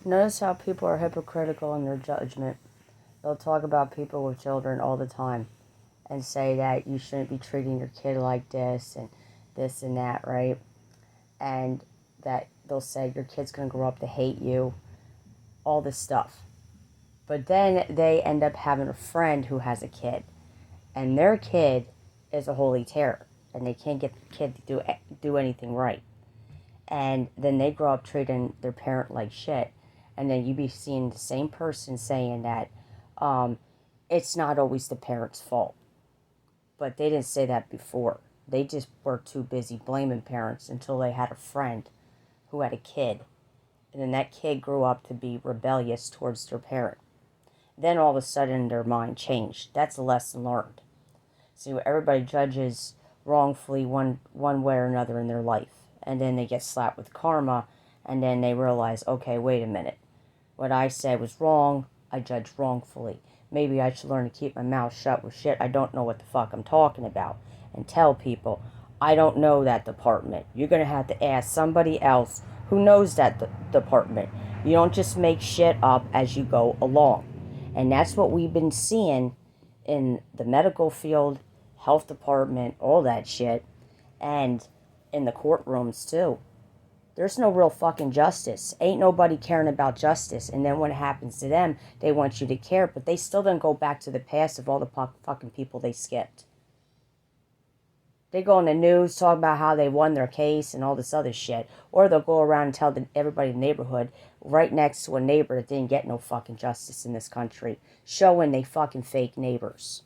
Notice how people are hypocritical in their judgment. They'll talk about people with children all the time and say that you shouldn't be treating your kid like this and that, right? And that they'll say your kid's going to grow up to hate you, all this stuff. But then they end up having a friend who has a kid, and their kid is a holy terror, and they can't get the kid to do anything right. And then they grow up treating their parent like shit, and then you be seeing the same person saying that um, it's not always the parent's fault. But they didn't say that before. They just were too busy blaming parents until they had a friend who had a kid. And then that kid grew up to be rebellious towards their parent. Then all of a sudden their mind changed. That's a lesson learned. So everybody judges wrongfully one way or another in their life. And then they get slapped with karma. And then they realize, okay, wait a minute. What I said was wrong. I judged wrongfully. Maybe I should learn to keep my mouth shut with shit I don't know what the fuck I'm talking about. And tell people, I don't know that department. You're going to have to ask somebody else who knows that department. You don't just make shit up as you go along. And that's what we've been seeing in the medical field, health department, all that shit. And in the courtrooms too. There's no real fucking justice. Ain't nobody caring about justice. And then when it happens to them, they want you to care. But they still don't go back to the past of all the fucking people they skipped. They go on the news, talk about how they won their case and all this other shit. Or they'll go around and tell everybody in the neighborhood, right next to a neighbor that didn't get no fucking justice in this country. Showing they fucking fake neighbors.